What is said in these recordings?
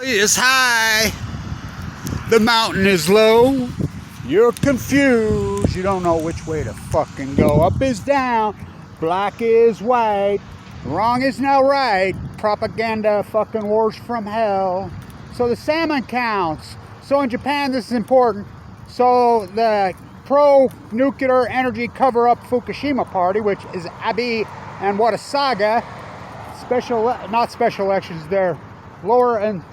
Is high, the mountain is low. You're confused, you don't know which way to fucking go. Up is down, black is white, wrong is now right. Propaganda fucking wars from hell. So the salmon counts. So in Japan this is important. So the pro-nuclear energy cover-up Fukushima party, which is Abe and what a saga, not special elections, they're lower and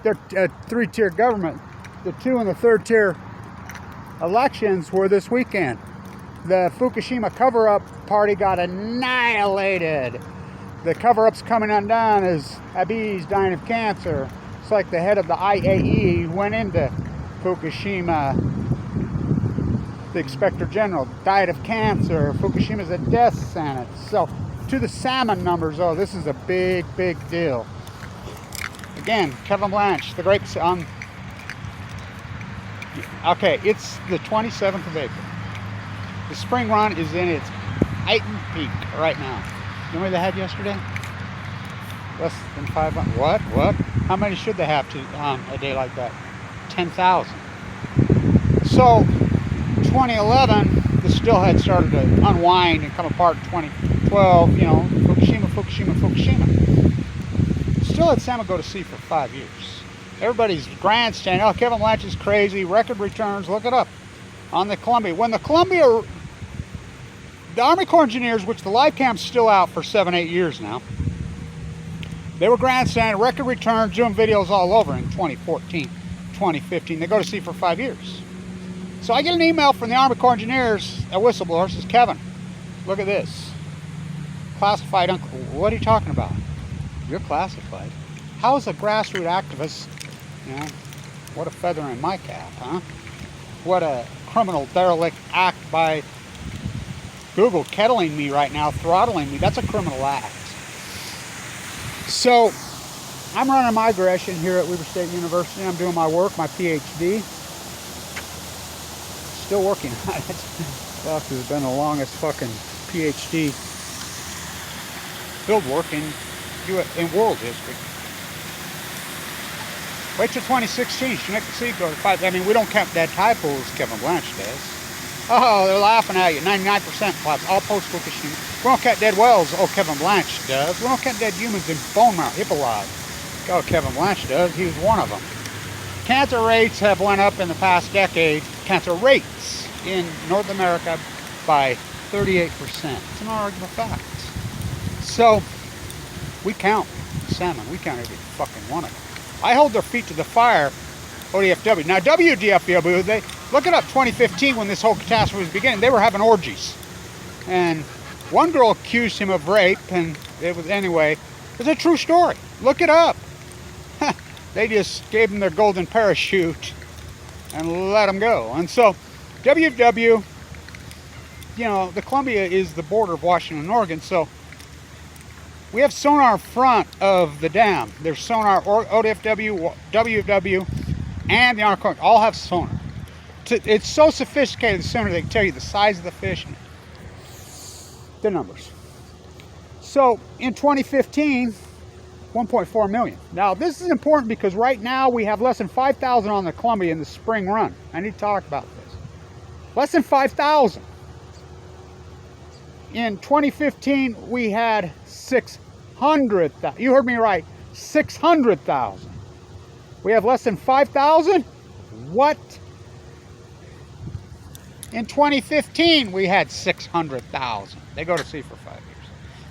they're three-tier government. The two and the third tier elections were this weekend. The Fukushima cover-up party got annihilated. The cover-up's coming undone as Abe's dying of cancer. It's like the head of the IAEA went into Fukushima. The Inspector General died of cancer. Fukushima's a death sentence. So to the salmon numbers, oh, this is a big, big deal. Again, Kevin Blanch, the great okay, it's the 27th of April. The spring run is in its heightened peak right now. You know what they had yesterday? Less than 500. What? How many should they have to a day like that? 10,000. So 2011, the still had started to unwind and come apart in 2012. You know, Fukushima. Still had salmon go to sea for 5 years. Everybody's grandstanding. Oh, Kevin Blanch is crazy. Record returns. Look it up on the Columbia. When the Columbia, the Army Corps engineers, which the live cam's still out for 7-8 years now, they were grandstanding, record returns, doing videos all over in 2014, 2015. They go to sea for 5 years. So I get an email from the Army Corps engineers, a whistleblower, says, Kevin, look at this. Classified. What are you talking about? You're classified. How is a grassroots activist, you know, what a feather in my cap, huh? What a criminal derelict act by Google kettling me right now, throttling me. That's a criminal act. So I'm running migration here at Weber State University. I'm doing my work, my PhD. Still working on it. Fuck, this has been the longest fucking PhD field work in world history. Wait till 2016. Chinook Sea go to 5. I mean, we don't count dead tide pools, Kevin Blanch does. Oh, they're laughing at you. 99% flaps, all post-Fukushima. We don't count dead whales. Oh, Kevin Blanch does. We don't count dead humans in bone marrow, hippolog. Oh, Kevin Blanch does. He was one of them. Cancer rates have went up in the past decade. Cancer rates in North America by 38%. It's an arguable fact. So we count salmon. We count every fucking one of them. I hold their feet to the fire, ODFW. Now, WDFW, they look it up 2015 when this whole catastrophe was beginning. They were having orgies. And one girl accused him of rape, and it was, anyway, it's a true story. Look it up. They just gave him their golden parachute and let him go. And so, WW, you know, the Columbia is the border of Washington and Oregon, so we have sonar in front of the dam. There's sonar, ODFW, WW, and the Army Corps all have sonar. It's so sophisticated, the sonar, they can tell you the size of the fish and the numbers. So in 2015, 1.4 million. Now this is important because right now we have less than 5,000 on the Columbia in the spring run. I need to talk about this. Less than 5,000. In 2015, we had 600,000. You heard me right, 600,000. We have less than 5,000? What? In 2015, we had 600,000. They go to sea for 5 years.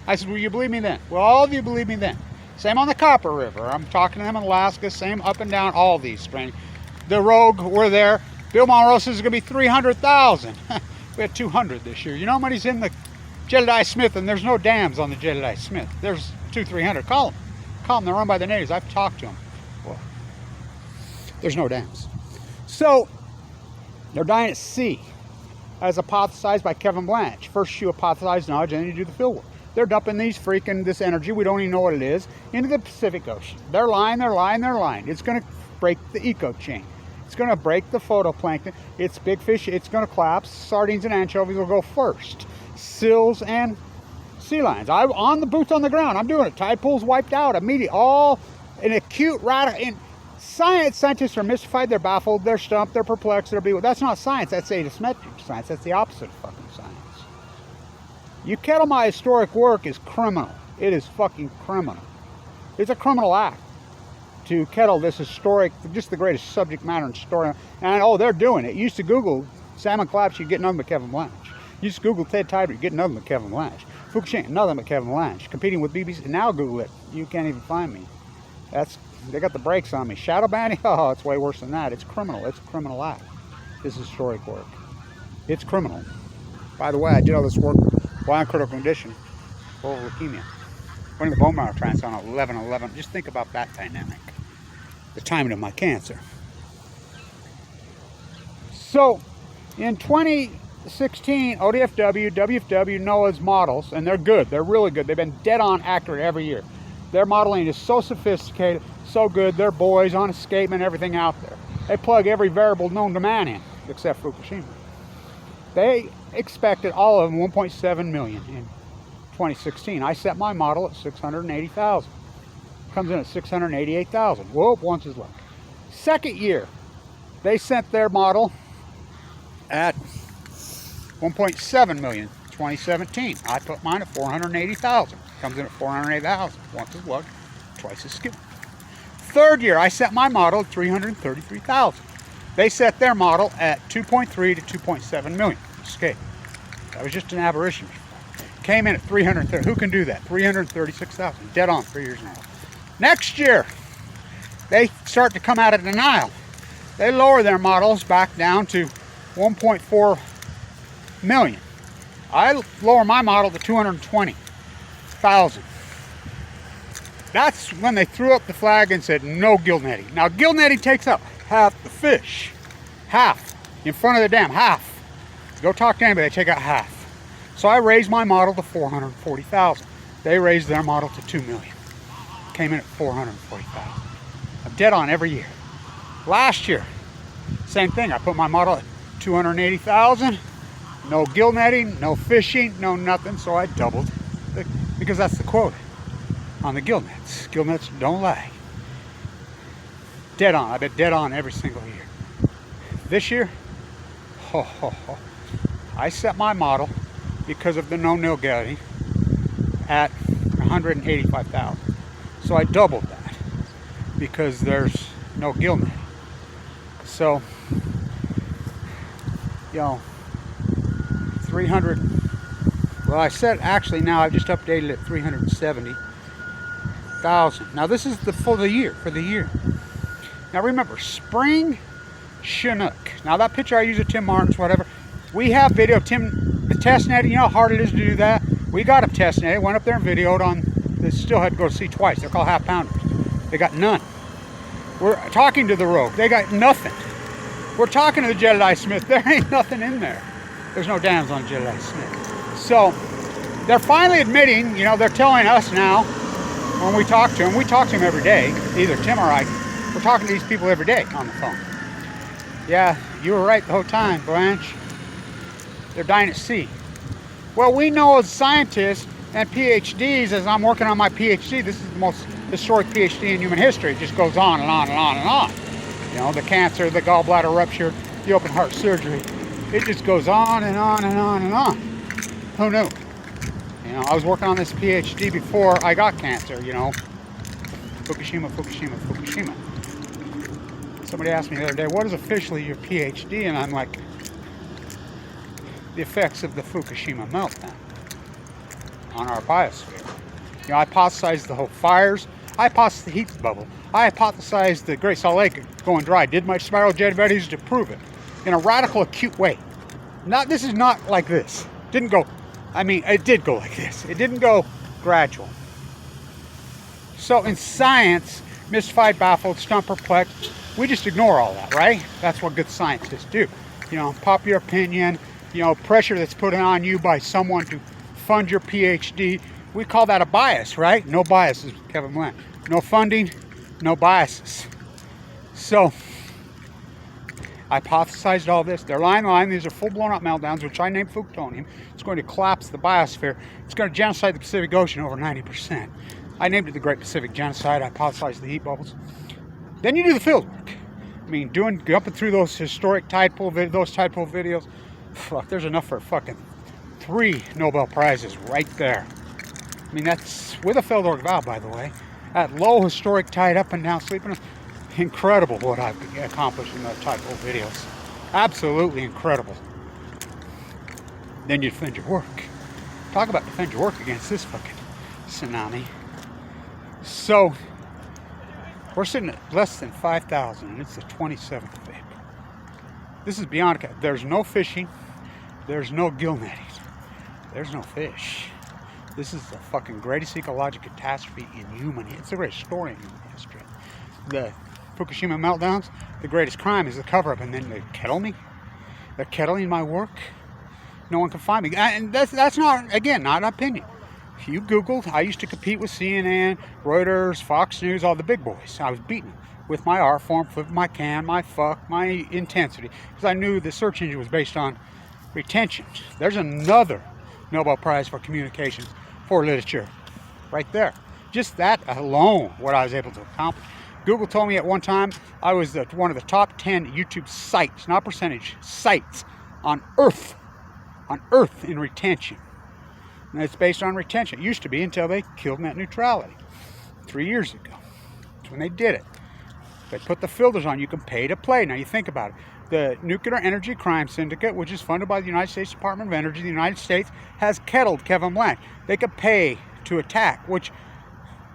I said, will you believe me then? Well, all of you believe me then. Same on the Copper River. I'm talking to them in Alaska. Same up and down all these springs. The Rogue, we're there. Bill Monroe says it's going to be 300,000. We had 200 this year. You know how many's in the Jedediah Smith, and there's no dams on the Jedediah Smith. There's 200-300. Call them. They're run by the natives. I've talked to them. Well, there's no dams. So they're dying at sea, as hypothesized by Kevin Blanch. First you hypothesize knowledge, and then you do the field work. They're dumping this energy, we don't even know what it is, into the Pacific Ocean. They're lying. It's going to break the eco chain. It's going to break the phytoplankton. It's big fish. It's going to collapse. Sardines and anchovies will go first. Sills and sea lions. I'm on the boots on the ground. I'm doing it. Tide pools wiped out immediately. All an acute radical. In science, scientists are mystified, they're baffled, they're stumped, they're perplexed, they're bewildered. That's not science, that's asymmetric science. That's the opposite of fucking science. You kettle my historic work is criminal. It is fucking criminal. It's a criminal act to kettle this historic, just the greatest subject matter in story. And oh, they're doing it. You used to Google Salmon collapse, you get nothing but Kevin Blanch. You used to Google Ted Tiber, you get nothing but Kevin Blanch. Fukushima, nothing but Kevin Blanch. Competing with BBC. Now Google it. You can't even find me. They got the brakes on me. Shadow banning? Oh, it's way worse than that. It's criminal. It's a criminal act. This is historic work. It's criminal. By the way, I did all this work while in critical condition for leukemia. Running the bone marrow transplant on 11/11. Just think about that dynamic. The timing of my cancer. So, in 2016, ODFW, WFW, NOAA's models, and they're good. They're really good. They've been dead on accurate every year. Their modeling is so sophisticated, so good. They're boys on escapement, everything out there. They plug every variable known to man in, except Fukushima. They expected all of them 1.7 million in 2016. I set my model at 680,000. Comes in at 688,000. Whoop, once is luck. Second year, they sent their model at 1.7 million. 2017. I put mine at 480,000. Comes in at 408,000. Once is luck, twice is skill. Third year, I set my model at 333,000. They set their model at 2.3 to 2.7 million. Escape. That was just an aberration. Came in at 330. Who can do that? 336,000. Dead on 3 years now. Next year, they start to come out of denial. They lower their models back down to 1.4 million. I lower my model to 220,000. That's when they threw up the flag and said no gill netting. Now gill netting takes up half the fish. Half. In front of the dam, half. Go talk to anybody, they take out half. So I raised my model to 440,000. They raised their model to 2 million. Came in at 440,000. I'm dead on every year. Last year, same thing. I put my model at 280,000. No gill netting, no fishing, no nothing. So I doubled because that's the quote on the gill nets. Gill nets don't lie. Dead on. I've been dead on every single year. This year, I set my model because of the no-nil getting at 185,000. So I doubled that because there's no gill netting. So, 300. Well, I said actually now I've just updated it 370,000. Now this is for the year. Now remember, spring Chinook. Now that picture I use of Tim Martin's, whatever. We have video of Tim test netting. You know how hard it is to do that? We got him test netted, went up there and videoed on. They still had to go to sea twice. They're called half pounders. They got none. We're talking to the rogue. They got nothing. We're talking to the Jedediah Smith. There ain't nothing in there. There's no dams on Jedediah Smith. So they're finally admitting, they're telling us now when we talk to them, we talk to them every day, either Tim or I, we're talking to these people every day on the phone. Yeah, you were right the whole time, Blanche. They're dying at sea. Well, we know as scientists and PhDs, as I'm working on my PhD, this is the most historic PhD in human history. It just goes on and on and on and on. The cancer, the gallbladder rupture, the open heart surgery. It just goes on and on and on and on. Who knew? I was working on this PhD before I got cancer, Fukushima. Somebody asked me the other day, what is officially your PhD? And I'm like, the effects of the Fukushima meltdown on our biosphere. I hypothesized the whole fires. I hypothesized the heat bubble. I hypothesized the Great Salt Lake going dry. Did my spiral jet studies to prove it in a radical, acute way. This is not like this. It did go like this. It didn't go gradual. So in science, mystified, baffled, stumped, perplexed, we just ignore all that, right? That's what good scientists do. Popular opinion, pressure that's put on you by someone to fund your PhD. We call that a bias, right? No biases, Kevin Blanch. No funding, no biases. So, I hypothesized all this. They're lying. These are full-blown up meltdowns, which I named Fuktonium. It's going to collapse the biosphere. It's going to genocide the Pacific Ocean over 90%. I named it the Great Pacific Genocide. I hypothesized the heat bubbles. Then you do the field work. I mean, jumping through those historic tide pool videos. Fuck, there's enough for fucking 3 Nobel Prizes right there. I mean, that's with a Feldorf valve, by the way. At low historic tide, up and down, sleeping. Incredible what I've accomplished in the tide pool videos. Absolutely incredible. Then you defend your work. Talk about defend your work against this fucking tsunami. So, we're sitting at less than 5,000, and it's the 27th of April. This is beyond. There's no fishing. There's no gill netting. There's no fish. This is the fucking greatest ecological catastrophe in human history. It's the greatest story in human history. The Fukushima meltdowns, the greatest crime is the cover-up, and then they kettle me. They're kettling my work. No one can find me. And that's not, again, not an opinion. If you Google, I used to compete with CNN, Reuters, Fox News, all the big boys. I was beaten with my art form, with my can, my fuck, my intensity, because I knew the search engine was based on retention. There's another Nobel Prize for Communications for Literature right there. Just that alone, what I was able to accomplish. Google told me at one time I was one of the top 10 YouTube sites, not percentage, sites on Earth in retention. And it's based on retention. It used to be until they killed net neutrality 3 years ago. That's when they did it. They put the filters on. You can pay to play. Now you think about it. The Nuclear Energy Crime Syndicate, which is funded by the United States Department of Energy, the United States, has kettled Kevin Blanch. They could pay to attack, which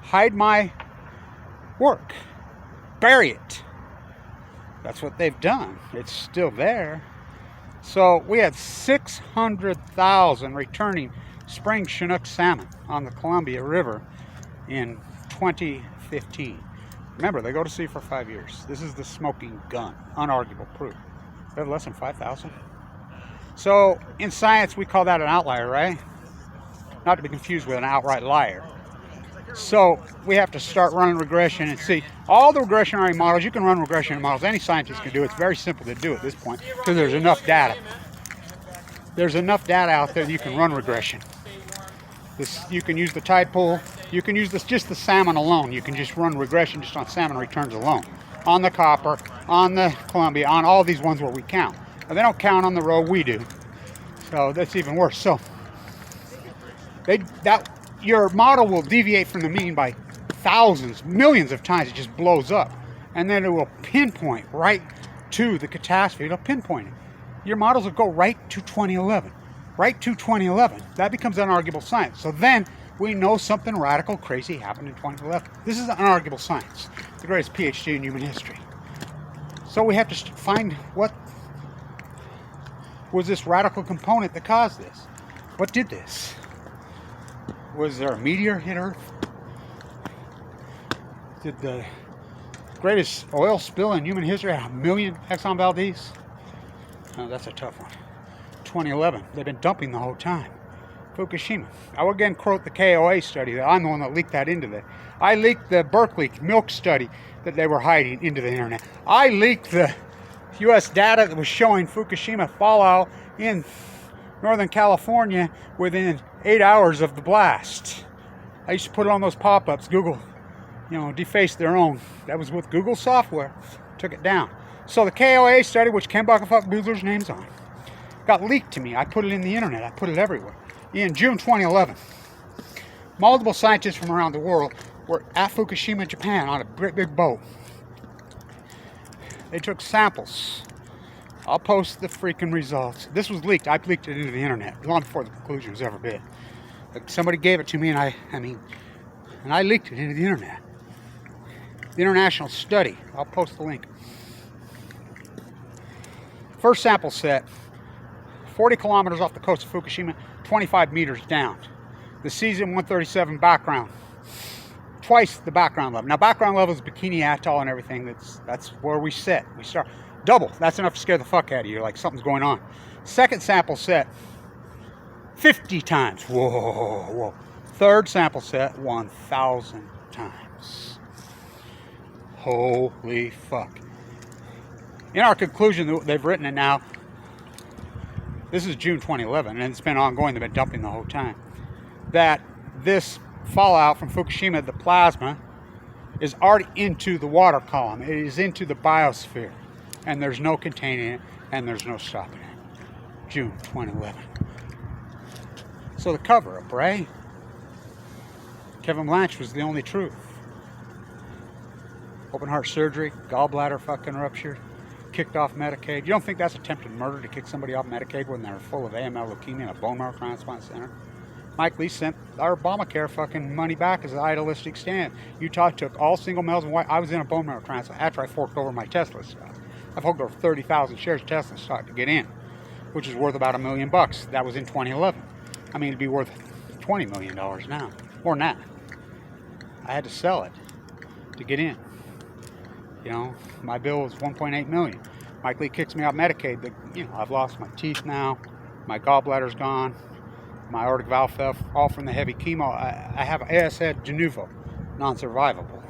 hide my work. Bury it. That's what they've done. It's still there. So we had 600,000 returning spring Chinook salmon on the Columbia River in 2015. Remember, they go to sea for 5 years. This is the smoking gun, unarguable proof. They have less than 5,000. So in science, we call that an outlier, right? Not to be confused with an outright liar. So we have to start running regression and see all the regressionary models. You can run regression models. Any scientist can do it. It's very simple to do at this point because there's enough data. There's enough data out there that you can run regression. You can use the tide pool. You can use just the salmon alone. You can just run regression just on salmon returns alone. On the copper, on the Columbia, on all these ones where we count. And they don't count on the row, we do. So that's even worse. So your model will deviate from the mean by thousands, millions of times. It just blows up. And then it will pinpoint right to the catastrophe. It'll pinpoint it. Your models will go right to 2011. Right to 2011. That becomes unarguable science. So then we know something radical, crazy happened in 2011. This is unarguable science. The greatest PhD in human history. So we have to find what was this radical component that caused this. What did this? Was there a meteor hit Earth? Did the greatest oil spill in human history have 1 million Exxon Valdez? No, that's a tough one. 2011. They've been dumping the whole time. Fukushima. I will again quote the KOA study. I'm the one that leaked that into I leaked the Berkeley milk study that they were hiding into the internet. I leaked the U.S. data that was showing Fukushima fallout in Northern California within 8 hours of the blast. I used to put it on those pop-ups. Google, defaced their own. That was with Google software. Took it down. So the KOA study, which Ken Buckenfuck-Boozler's name's on, got leaked to me. I put it in the internet. I put it everywhere. In June 2011, multiple scientists from around the world were at Fukushima, Japan on a great big boat. They took samples. I'll post the freaking results. This was leaked. I leaked it into the internet long before the conclusion was ever bid. Like somebody gave it to me, and I leaked it into the internet. The international study. I'll post the link. First sample set, 40 kilometers off the coast of Fukushima, 25 meters down. The season 137 background. Twice the background level. Now background level is Bikini Atoll and everything. That's where we set. We start. Double. That's enough to scare the fuck out of you. Like something's going on. Second sample set, 50 times. Whoa. Third sample set, 1,000 times. Holy fuck. In our conclusion, they've written it now. This is June 2011, and it's been ongoing. They've been dumping the whole time. That this fallout from Fukushima, the plasma, is already into the water column. It is into the biosphere. And there's no containing it, and there's no stopping it. June 2011. So the cover-up, right? Kevin Blanch was the only truth. Open heart surgery, gallbladder fucking ruptured, kicked off Medicaid. You don't think that's attempted murder to kick somebody off Medicaid when they're full of AML leukemia in a bone marrow transplant center? Mike Lee sent our Obamacare fucking money back as an idealistic stand. Utah took all single males and white. I was in a bone marrow transplant after I forked over my Tesla stock. I forked over 30,000 shares of Tesla stock to get in, which is worth about $1 million. That was in 2011. I mean, it'd be worth $20 million now. More than that. I had to sell it to get in. You know, my bill was $1.8 million. Mike Lee kicks me off Medicaid. I've lost my teeth now. My gallbladder's gone. My aortic valve fell, all from the heavy chemo. I have AS head de novo, non-survivable.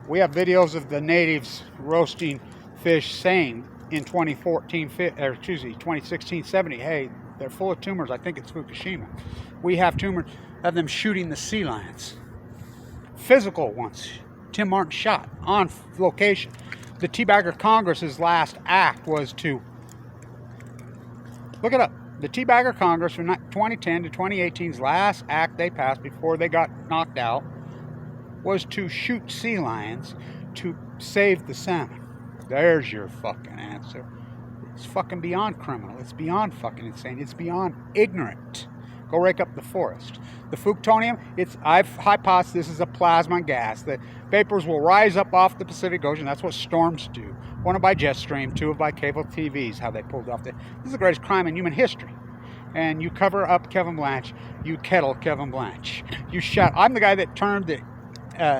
We have videos of the natives roasting fish saying in 2016-70, hey, they're full of tumors. I think it's Fukushima. We have tumors of them shooting the sea lions. Physical ones. Tim Martin shot on location. The Teabagger Congress's last act was to, look it up, the Teabagger Congress from 2010 to 2018's last act they passed before they got knocked out was to shoot sea lions to save the salmon. There's your fucking answer. It's fucking beyond criminal. It's beyond fucking insane. It's beyond ignorant. Go rake up the forest. The Fuktonium, I've hypothesized this is a plasma gas. The vapors will rise up off the Pacific Ocean. That's what storms do. One by jet stream, two by cable TVs, how they pulled off this is the greatest crime in human history. And you cover up Kevin Blanch, you kettle Kevin Blanch. You shut. I'm the guy that termed the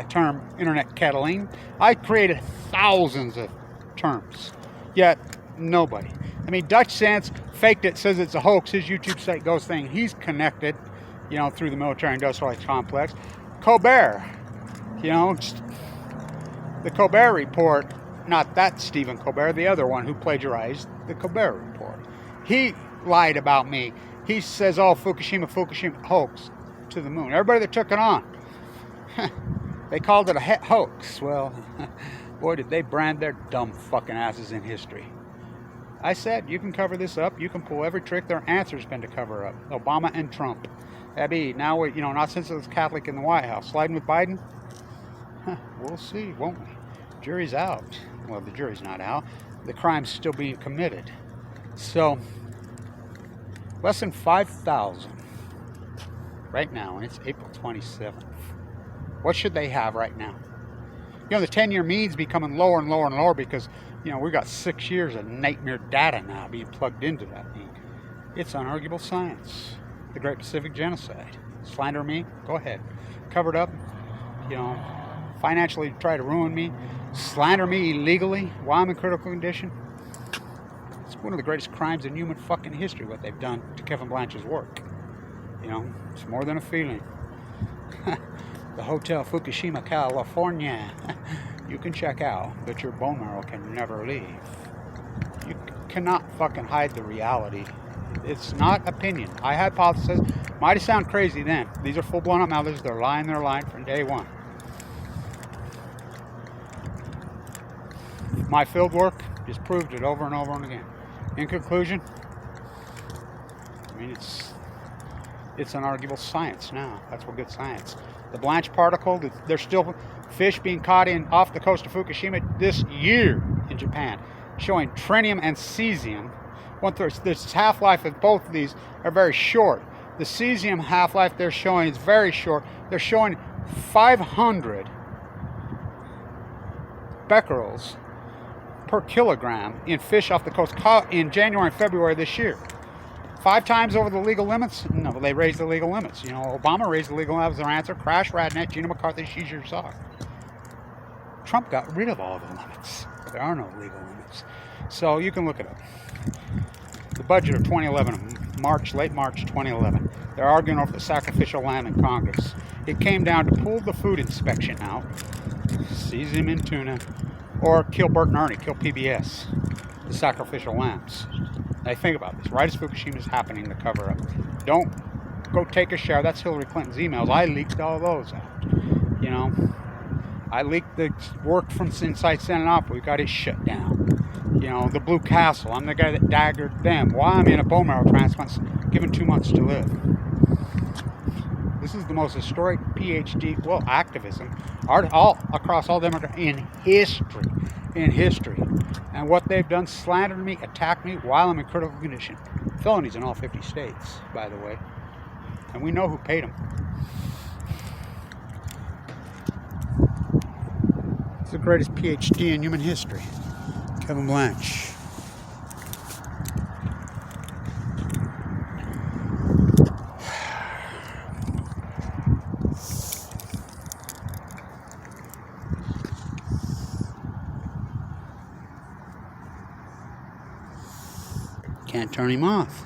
term internet kettling. I created thousands of terms, yet nobody. I mean, Dutch Sense faked it, says it's a hoax. His YouTube site goes thing. He's connected, through the military-industrial complex. Colbert, the Colbert Report, not that Stephen Colbert, the other one who plagiarized the Colbert Report. He lied about me. He says, Fukushima hoax to the moon. Everybody that took it on, they called it a hoax. Well, boy, did they brand their dumb fucking asses in history. I said, you can cover this up. You can pull every trick their answer's been to cover up. Obama and Trump. Abby, now, not since it was Catholic in the White House. Sliding with Biden? We'll see, won't we? Jury's out. Well, the jury's not out. The crime's still being committed. So, less than 5,000 right now, and it's April 27th. What should they have right now? The 10-year mean's becoming lower and lower and lower because, we've got 6 years of nightmare data now being plugged into that mean. It's unarguable science. The Great Pacific Genocide. Slander me? Go ahead. Covered up, financially try to ruin me. Slander me illegally while I'm in critical condition. It's one of the greatest crimes in human fucking history, what they've done to Kevin Blanch's work. It's more than a feeling. The Hotel Fukushima, California. You can check out, but your bone marrow can never leave. You cannot fucking hide the reality. It's not opinion. I hypothesize. Might sound crazy then. These are full-blown up mouthers. They're lying their line from day one. My field work just proved it over and over and again. In conclusion, it's unarguable science now. That's what good science. The Blanch particle, there's still fish being caught off the coast of Fukushima this year in Japan, showing tritium and cesium. This half-life of both of these are very short. The cesium half-life they're showing is very short. They're showing 500 becquerels per kilogram in fish off the coast in January and February this year. 5 times over the legal limits? No, they raised the legal limits. Obama raised the legal limits. Their answer, Crash, Radnet, Gina McCarthy, she's your sock. Trump got rid of all the limits. There are no legal limits. So you can look it up. The budget of 2011, late March 2011. They're arguing over the sacrificial lamb in Congress. It came down to pull the food inspection out, seize him in tuna, or kill Bert and Ernie, kill PBS, the sacrificial lambs. Now think about this. Right as Fukushima is happening, the cover-up. Don't go take a shower. That's Hillary Clinton's emails. I leaked all those out. You know, I leaked the work from inside Senate. We got it shut down. You know, the Blue Castle. I'm the guy that daggered them. Why I'm in a bone marrow transplant, given 2 months to live. This is the most historic PhD, well, activism, all across all Democrats in history. In history. And what they've done, slandered me, attacked me while I'm in critical condition. Felonies in all 50 states, by the way. And we know who paid them. It's the greatest PhD in human history. Kevin Blanch. Can't turn him off.